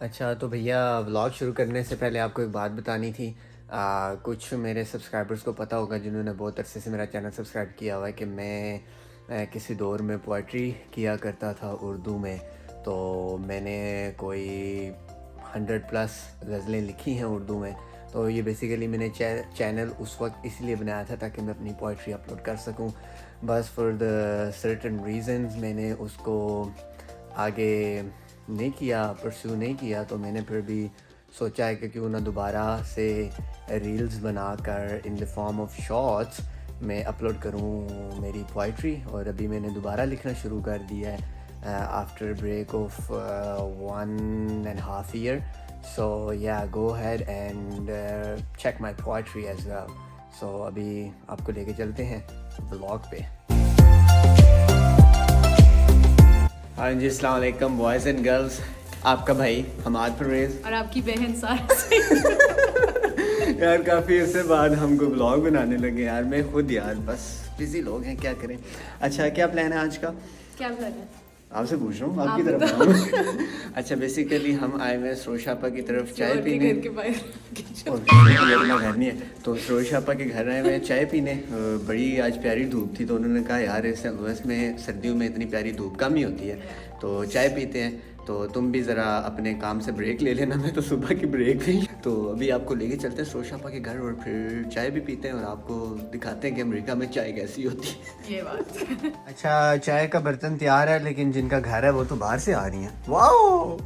अच्छा तो भैया व्लॉग शुरू करने से पहले आपको एक बात बतानी थी। कुछ मेरे सब्सक्राइबर्स को पता होगा जिन्होंने बहुत अरसे से मेरा चैनल सब्सक्राइब किया हुआ है कि मैं किसी दौर में पोइट्री किया करता था उर्दू में। तो मैंने कोई 100+ गज़लें लिखी हैं उर्दू में। तो ये बेसिकली मैंने चैनल उस वक्त इसलिए बनाया था ताकि मैं अपनी पोइट्री अपलोड कर सकूं। बस फॉर द सर्टेन रीज़न्स मैंने उसको आगे नहीं किया, परस्यू नहीं किया। तो मैंने फिर भी सोचा है कि क्यों ना दोबारा से रील्स बनाकर in the form of shorts मैं अपलोड करूं मेरी पोइट्री। और अभी मैंने दोबारा लिखना शुरू कर दिया है after break of 1.5 year. So yeah, go ahead and check my poetry as well. So अभी आपको लेके चलते हैं ब्लॉग पे। हाँ जी, अस्सलाम वालेकुम बॉयज़ एंड गर्ल्स। आपका भाई हमाद परवेज़ और आपकी बहन सारा से यार काफ़ी उससे बाद हमको ब्लॉग बनाने लगे यार। मैं खुद यार बस बिज़ी लोग हैं, क्या करें। अच्छा क्या प्लान है आज का? क्या कर रहे हैं? आपसे पूछ रहा हूँ, आपकी तरफ आऊँ। अच्छा बेसिकली हम आए हुए सरोज आपा की तरफ चाय पीने। घर के बाहर अपना घर नहीं है तो सरोज आपा के घर आए हुए चाय पीने। बड़ी आज प्यारी धूप थी तो उन्होंने कहा यार ऐसे में सर्दियों में इतनी प्यारी धूप कम ही होती है तो चाय पीते हैं। तो तुम भी ज़रा अपने काम से ब्रेक ले लेना, मैं तो सुबह की ब्रेक थी। तो अभी आपको लेके चलते हैं सरोज आपा के घर और फिर चाय भी पीते हैं और आपको दिखाते हैं कि अमेरिका में चाय कैसी होती है। ये बात अच्छा चाय का बर्तन तैयार है लेकिन जिनका घर है वो तो बाहर से आ रही हैं। वाओ,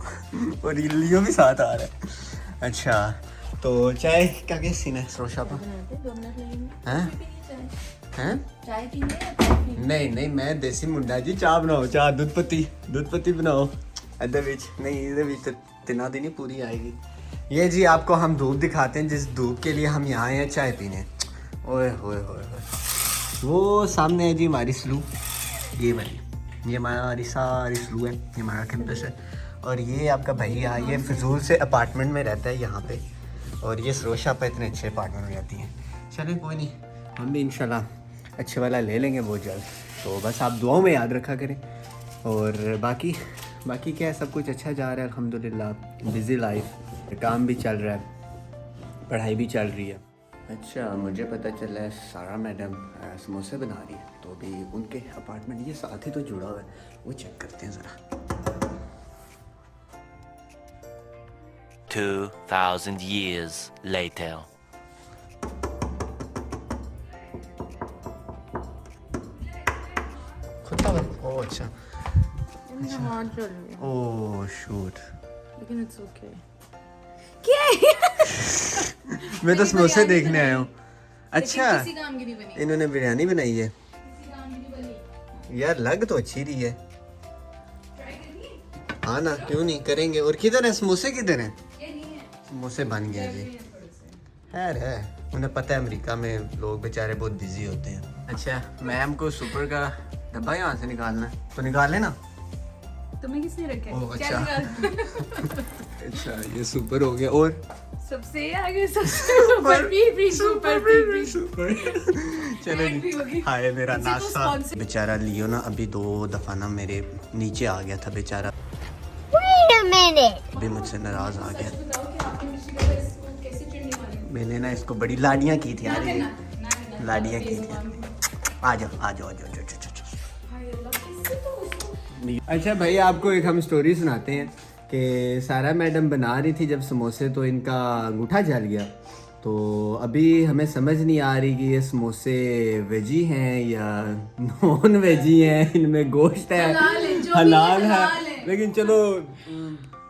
और लियो भी साथ आ रहा है। अच्छा तो चाय क्या क्या सीन है सरोज आपा? हैं हैं? चाय पीने नहीं नहीं मैं देसी मुंडा जी, चाह बनाओ, चाह दूध पत्ती बनाओ। अदर विच नहीं, इधर विच तो तिना दिन ही पूरी आएगी। ये जी आपको हम धूप दिखाते हैं जिस धूप के लिए हम यहाँ आए हैं चाय पीने। ओए होए होए होए, वो सामने है जी हमारी स्लू, ये वाली, ये हमारी सारी स्लू है, ये हमारा कैंपस है। और ये आपका भैया, ये फजूल से अपार्टमेंट में रहता है यहाँ पे। और ये सरोज आपा इतने अच्छे अपार्टमेंट में रहती हैं। चलिए कोई नहीं, हम भी इंशाल्लाह अच्छे वाला ले लेंगे बहुत जल्द। तो बस आप दुआओं में याद रखा करें। और बाकी क्या है, सब कुछ अच्छा जा रहा है अल्हम्दुलिल्लाह। बिज़ी लाइफ, काम भी चल रहा है, पढ़ाई भी चल रही है। अच्छा मुझे पता चला है सारा मैडम समोसे बना रही है तो अभी उनके अपार्टमेंट ये साथ ही तो जुड़ा हुआ है, वो चेक करते हैं ज़रा। 2000 years later. खुदा ओह अच्छा हाथ चल रही है ओह शूट, लेकिन इट्स ओके। मैं तो समोसे देखने आया हूँ। अच्छा किसी काम की नहीं बनी, इन्होंने बिरयानी बनाई है किसी काम की नहीं बनी। यार, लग तो अच्छी रही है। ट्राई करिए। हाँ ना, क्यों नहीं करेंगे। और किधर है समोसे, किधर हैं? ये नहीं है, समोसे बन गए जी। ये थोड़े से। खैर है, उन्हें पता है अमेरिका में लोग बेचारे बहुत बिजी होते हैं। अच्छा मैम को सुपर का डब्बा यहाँ से निकालना है तो निकाल लेना। तुम्हें किसने रखा है? ओह, क्या अच्छा। निकाल- अच्छा ये सुपर हो गया। और सबसे आगे सबसे ऊपर भी सुपर भी सुपर चलो Tag भी होगी। जी, हाय मेरा किसी को नाश्ता। sponsor- बेचारा लियो ना अभी 2 दफ़ा ना मेरे नीचे आ गया था बेचारा, Wait a minute. अभी मुझसे नाराज़ आ गया। बताओ कि आपने मिशी का इसको कैसे चिढ़ने वाली? मैंने ना इसको बड़ी लाडियाँ की थी यार, ये ना करना। लाडियाँ की थी। आ जाओ आ जाओ आ जाओ। हाय अल्लाह, किससे तो उसको अच्छा भाई आपको एक हम स्टोरी सुनाते हैं कि सारा मैडम बना रही थी जब समोसे तो इनका अंगूठा जल गया। तो अभी हमें समझ नहीं आ रही कि ये समोसे वेजी हैं या नॉन वेजी हैं, इनमें गोश्त है, हलाल है, जो भी हलाल है, हलाल है। लेकिन चलो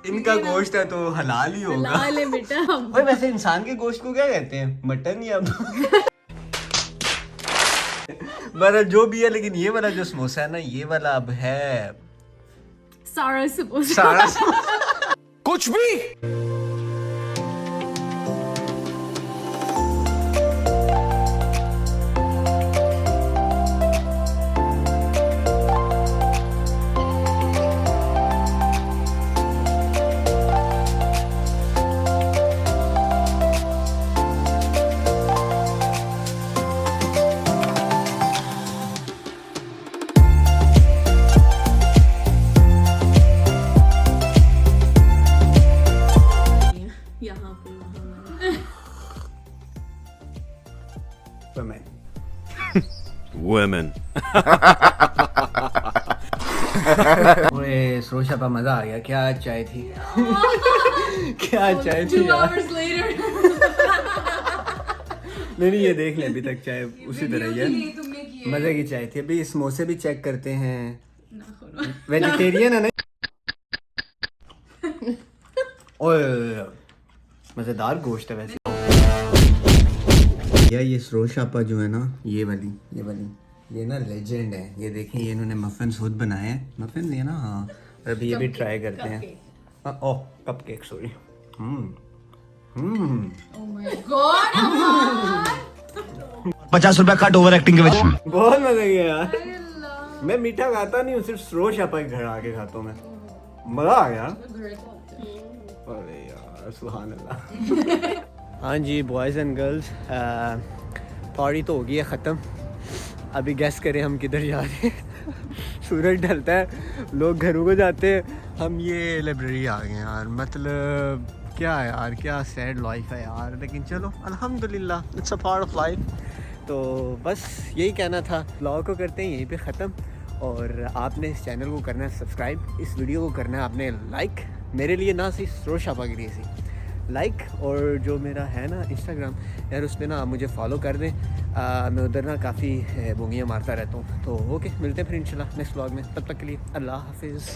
इनका गोश्त है तो हलाल ही होगा। लाल है बेटा। भाई वैसे इंसान के गोश्त को क्या कहते हैं, मटन या बड़ा जो भी है, लेकिन ये वाला जो समोसा है ना, ये वाला अब है सारा समोसा। सारा कुछ भी women. ओए सरोशापा मजा आ गया। क्या चाय थी क्या चाय थी 2 यार। hours later. नहीं ये देख ले अभी तक चाय उसी तरह ही है। तुमने किए मजे की चाय थी। अभी समोसे भी चेक करते हैं। ना खोलो। वेजिटेरियन है ना। ओए मजेदार गोश्त है वैसे। ये सरोशापा जो है ना ये वाली ये ना लेजेंड है। ये देखें ये इन्होंने मफिन खुद बनाए हैं। मफिन ये ना हाँ। और अभी ये भी ट्राई करते हैं। Oh cupcake sorry. Oh my god, अम्मा! 50 रुपया कट ओवर एक्टिंग के वजह से। बहुत मजा किया यार। Allah. मैं मीठा खाता नहीं हूँ सिर्फ सरोशापा के घर आके खाता हूँ मैं। मजा आ गया। अरे यार सुभान अल्लाह। हाँ जी बॉयज़ एंड गर्ल्स पार्टी तो हो गई है ख़त्म। अभी गैस करें हम किधर जा रहे हैं। सूरज ढलता है लोग घरों को जाते हैं। हम ये लाइब्रेरी आ गए यार। मतलब क्या है यार क्या सैड लाइफ है यार। लेकिन चलो अल्हम्दुलिल्लाह it's a part of life. तो बस यही कहना था। ब्लॉग को करते हैं यहीं पे ख़त्म। और आपने इस चैनल को करना है सब्सक्राइब। इस वीडियो को करना है आपने लाइक। मेरे लिए ना सिर्फ सरोशापा के लिए सी लाइक। और जो मेरा है ना इंस्टाग्राम यार उस पर ना आप मुझे फॉलो कर दें। मैं उधर ना काफ़ी बूंगियाँ मारता रहता हूँ। तो ओके मिलते हैं फिर इंशाल्लाह नेक्स्ट व्लॉग में। तब तक के लिए अल्लाह हाफिज़।